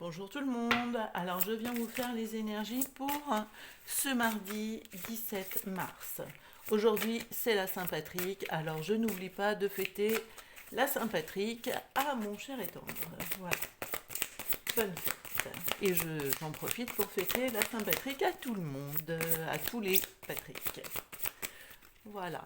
Bonjour tout le monde. Alors je viens vous faire les énergies pour ce mardi 17 mars. Aujourd'hui c'est la Saint-Patrick, alors je n'oublie pas de fêter la Saint-Patrick à mon cher et tendre. Voilà, bonne fête. Et j'en profite pour fêter la Saint-Patrick à tout le monde, à tous les Patrick. Voilà.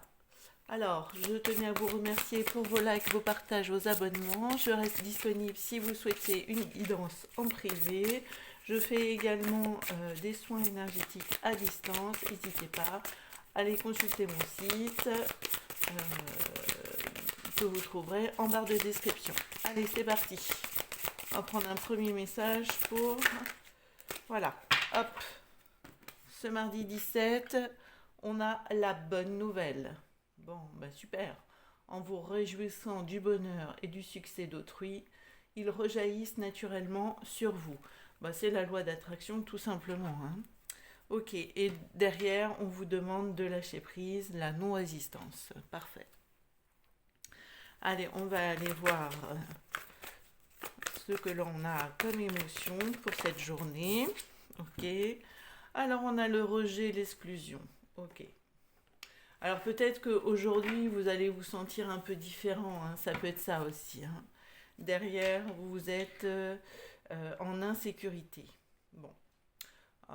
Alors, je tenais à vous remercier pour vos likes, vos partages, vos abonnements. Je reste disponible si vous souhaitez une guidance en privé. Je fais également des soins énergétiques à distance. N'hésitez pas à aller consulter mon site que vous trouverez en barre de description. Allez, c'est parti. On va prendre un premier message pour... Voilà, hop. Ce mardi 17, on a la bonne nouvelle. Bon, bah super. En vous réjouissant du bonheur et du succès d'autrui, ils rejaillissent naturellement sur vous. Bah, c'est la loi d'attraction tout simplement, hein. Ok, et derrière, on vous demande de lâcher prise, la non-résistance. Parfait. Allez, on va aller voir ce que l'on a comme émotion pour cette journée. Ok. Alors, on a le rejet, l'exclusion. Ok. Alors peut-être qu'aujourd'hui, vous allez vous sentir un peu différent, hein. Ça peut être ça aussi, hein. Derrière, vous êtes en insécurité. Bon, euh,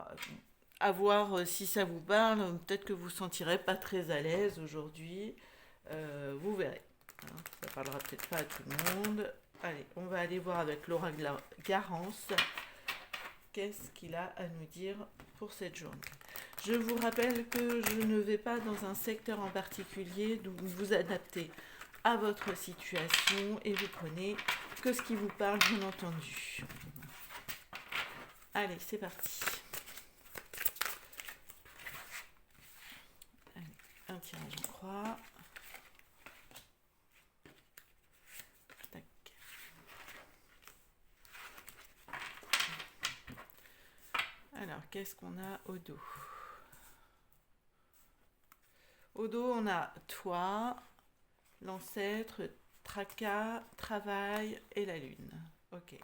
à voir si ça vous parle. Peut-être que vous ne vous sentirez pas très à l'aise aujourd'hui. Vous verrez, hein. Ça parlera peut-être pas à tout le monde. Allez, on va aller voir avec Laura Garance. Qu'est-ce qu'il a à nous dire pour cette journée? Je vous rappelle que je ne vais pas dans un secteur en particulier, donc vous adaptez à votre situation et vous prenez que ce qui vous parle, bien entendu. Allez, c'est parti. Allez, un tirage en croix. Tac. Alors, qu'est-ce qu'on a au dos? Au dos, on a toi, l'ancêtre, tracas, travail et la lune. Ok.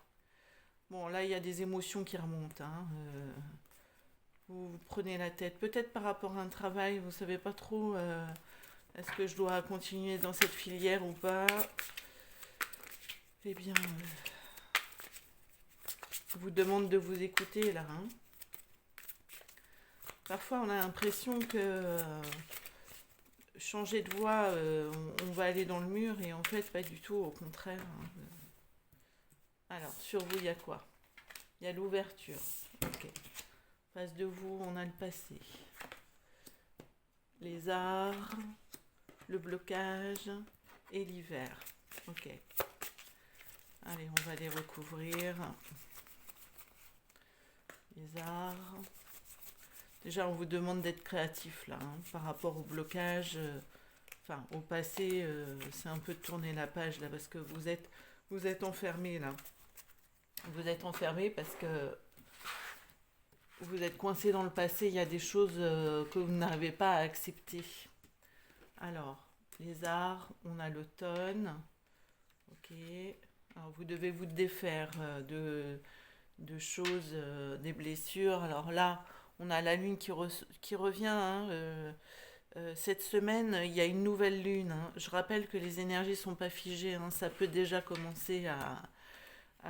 Bon, là, il y a des émotions qui remontent, hein. Vous prenez la tête. Peut-être par rapport à un travail, vous ne savez pas trop est-ce que je dois continuer dans cette filière ou pas. Eh bien, je vous demande de vous écouter là, hein. Parfois, on a l'impression que changer de voie, on va aller dans le mur et en fait, pas du tout, au contraire, hein. Alors, sur vous, il y a quoi? Il y a l'ouverture. Ok. Face de vous, on a le passé. Les arts, le blocage et l'hiver. Ok. Allez, on va les recouvrir. Les arts. Déjà, on vous demande d'être créatif là, hein, par rapport au blocage. Enfin, au passé, c'est un peu de tourner la page là, parce que vous êtes enfermé là. Vous êtes enfermé parce que vous êtes coincé dans le passé. Il y a des choses que vous n'arrivez pas à accepter. Alors, les arts, on a l'automne. Ok. Alors, vous devez vous défaire de choses, des blessures. Alors là, on a la lune qui revient, hein, cette semaine, il y a une nouvelle lune, hein. Je rappelle que les énergies ne sont pas figées, hein. Ça peut déjà commencer à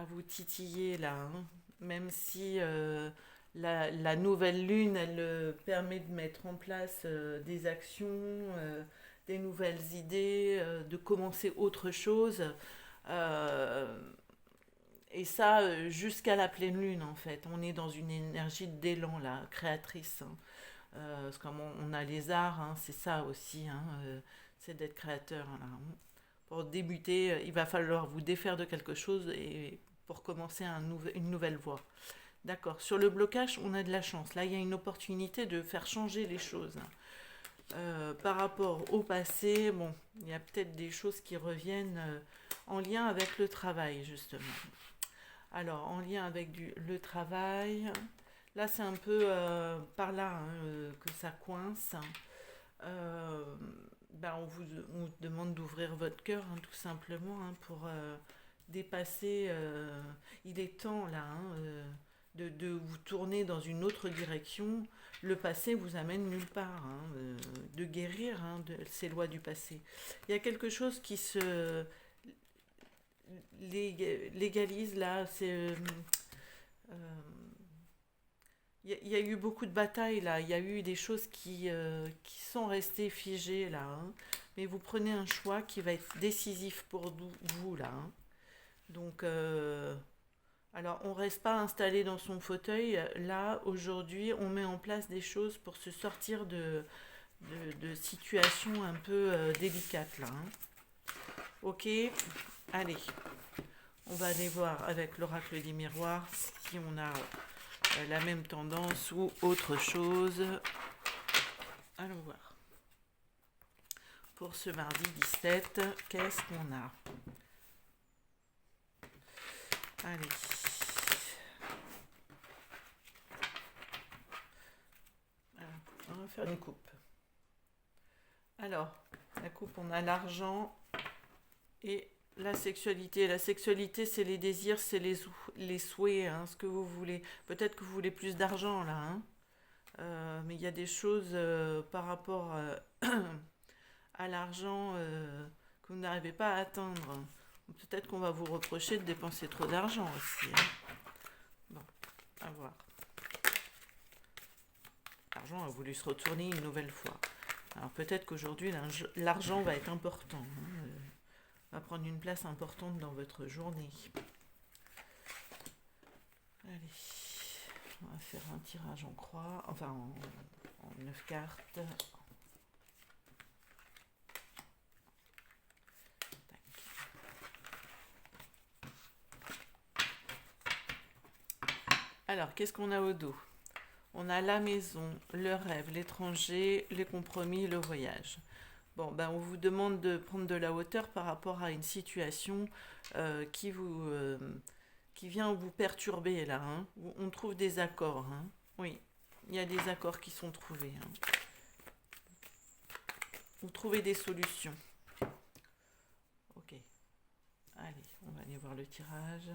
vous titiller là, hein. Même si la nouvelle lune, elle permet de mettre en place des actions, des nouvelles idées, de commencer autre chose. Euh, et ça, jusqu'à la pleine lune, en fait. On est dans une énergie d'élan, là, créatrice, hein. Parce qu'on on a les arts, hein, c'est ça aussi, hein, c'est d'être créateur, hein, là. Pour débuter, il va falloir vous défaire de quelque chose et pour commencer une nouvelle voie. D'accord. Sur le blocage, on a de la chance. Là, il y a une opportunité de faire changer les choses. Par rapport au passé, bon, il y a peut-être des choses qui reviennent en lien avec le travail, justement. Alors, en lien avec le travail, là c'est un peu par là, hein, que ça coince. Ben, on vous demande d'ouvrir votre cœur, hein, tout simplement, hein, pour dépasser. Il est temps là, hein, de vous tourner dans une autre direction. Le passé vous amène nulle part, hein, de guérir, hein, de ces lois du passé. Il y a quelque chose qui se légalise là. Euh, il y a eu beaucoup de batailles là. Il y a eu des choses qui sont restées figées là, hein. Mais vous prenez un choix qui va être décisif pour vous là, hein. Donc, alors, on reste pas installé dans son fauteuil. Là, aujourd'hui, on met en place des choses pour se sortir de situations un peu délicates, là, hein. Ok, allez, on va aller voir avec l'oracle des miroirs si on a la même tendance ou autre chose. Allons voir. Pour ce mardi 17, qu'est-ce qu'on a? Allez. On va faire une coupe. Alors, la coupe, on a l'argent et la sexualité. La sexualité, c'est les désirs, c'est les souhaits, hein, ce que vous voulez. Peut-être que vous voulez plus d'argent, là, hein. Mais il y a des choses par rapport à l'argent que vous n'arrivez pas à atteindre. Peut-être qu'on va vous reprocher de dépenser trop d'argent aussi, hein. Bon, à voir. L'argent a voulu se retourner une nouvelle fois. Alors peut-être qu'aujourd'hui, l'argent va être important, hein, va prendre une place importante dans votre journée. Allez, on va faire un tirage en croix, enfin en 9 cartes. Tac. Alors, qu'est-ce qu'on a au dos? On a la maison, le rêve, l'étranger, les compromis, le voyage. Bon, ben on vous demande de prendre de la hauteur par rapport à une situation qui qui vient vous perturber là, hein. On trouve des accords, hein. Oui, il y a des accords qui sont trouvés, hein. Vous trouvez des solutions. Ok. Allez, on va aller voir le tirage.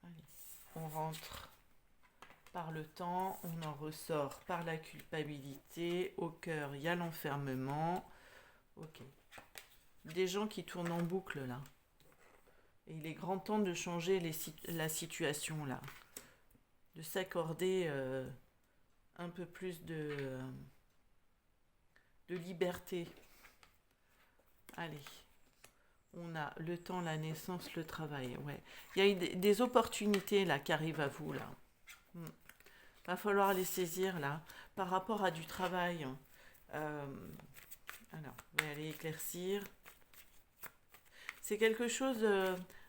Allez, on rentre par le temps, on en ressort par la culpabilité. Au cœur, il y a l'enfermement. Ok. Des gens qui tournent en boucle là. Et il est grand temps de changer la situation là. De s'accorder un peu plus de liberté. Allez. On a le temps, la naissance, le travail. Ouais. Il y a des opportunités là qui arrivent à vous là. Va falloir les saisir là par rapport à du travail. Alors, on va aller éclaircir. C'est quelque chose.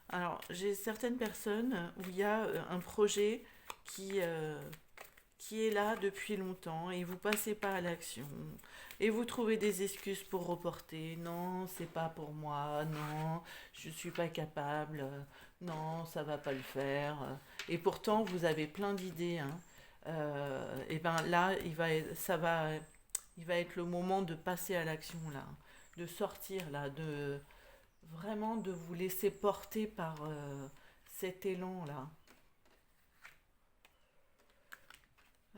Alors, j'ai certaines personnes où il y a un projet qui, qui est là depuis longtemps et vous passez pas à l'action. Et vous trouvez des excuses pour reporter. Non, c'est pas pour moi. Non, je suis pas capable. Non, ça va pas le faire. Et pourtant, vous avez plein d'idées, hein. Et ben là, il va être le moment de passer à l'action là, de sortir là, de vraiment de vous laisser porter par cet élan là.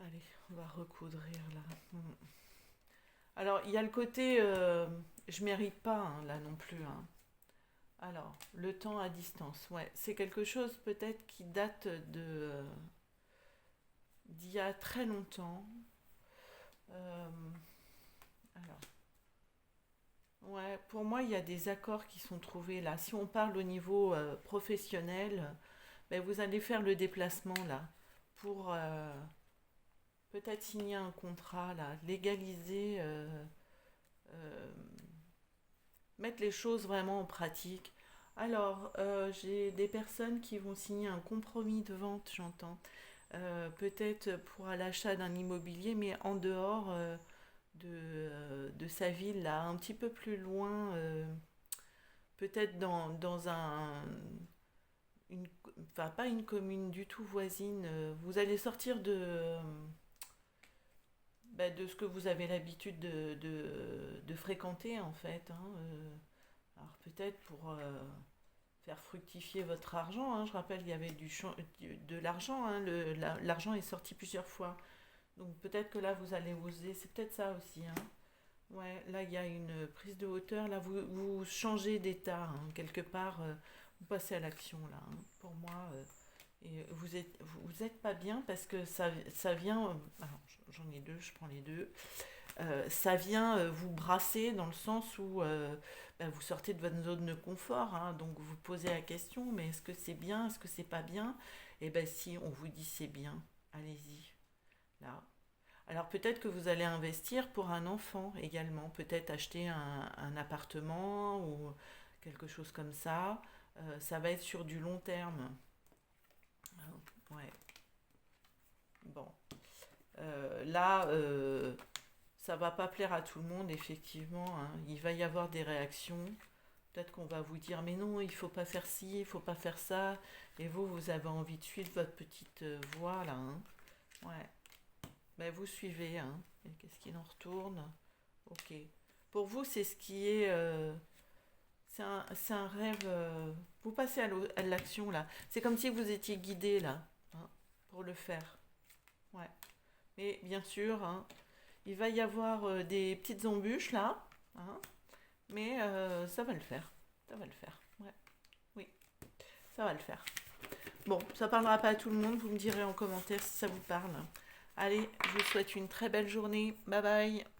Allez, on va recoudrir là. Alors, il y a le côté je mérite pas hein, là non plus, hein. Alors, le temps à distance, ouais, c'est quelque chose peut-être qui date d'il y a très longtemps. Euh, alors, ouais, pour moi, il y a des accords qui sont trouvés là. Si on parle au niveau professionnel, ben, vous allez faire le déplacement là pour peut-être signer un contrat là, légaliser, euh, mettre les choses vraiment en pratique. Alors, j'ai des personnes qui vont signer un compromis de vente, j'entends. Peut-être pour l'achat d'un immobilier, mais en dehors de sa ville, là, un petit peu plus loin, peut-être dans une, enfin pas une commune du tout voisine. Vous allez sortir de ce que vous avez l'habitude de fréquenter, en fait, hein. Alors peut-être pour faire fructifier votre argent, hein. Je rappelle, il y avait de l'argent, hein. L'argent est sorti plusieurs fois. Donc peut-être que là, vous allez oser. C'est peut-être ça aussi, hein. Ouais, là, il y a une prise de hauteur. Là, vous changez d'état, hein. Quelque part, vous passez à l'action, là, hein. Pour moi, et vous êtes pas bien parce que ça vient. Alors, j'en ai deux, je prends les deux. Ça vient vous brasser dans le sens où ben, vous sortez de votre zone de confort, hein. Donc vous posez la question, mais est-ce que c'est bien, est-ce que c'est pas bien? Et ben si on vous dit c'est bien, allez-y, là. Alors peut-être que vous allez investir pour un enfant également, peut-être acheter un appartement ou quelque chose comme ça. Ça va être sur du long terme. Ouais, bon. Là, ça va pas plaire à tout le monde, effectivement, hein. Il va y avoir des réactions. Peut-être qu'on va vous dire, mais non, il faut pas faire ci, il faut pas faire ça. Et vous avez envie de suivre votre petite voie, là, hein. Ouais. Ben, vous suivez, hein. Et qu'est-ce qu'il en retourne? Ok. Pour vous, c'est ce qui est... c'est un rêve... vous passez à l'action, là. C'est comme si vous étiez guidé, là, hein, pour le faire. Ouais. Mais bien sûr, hein, il va y avoir des petites embûches, là, hein, mais ça va le faire. Ça va le faire. Ouais. Oui, ça va le faire. Bon, ça parlera pas à tout le monde. Vous me direz en commentaire si ça vous parle. Allez, je vous souhaite une très belle journée. Bye bye.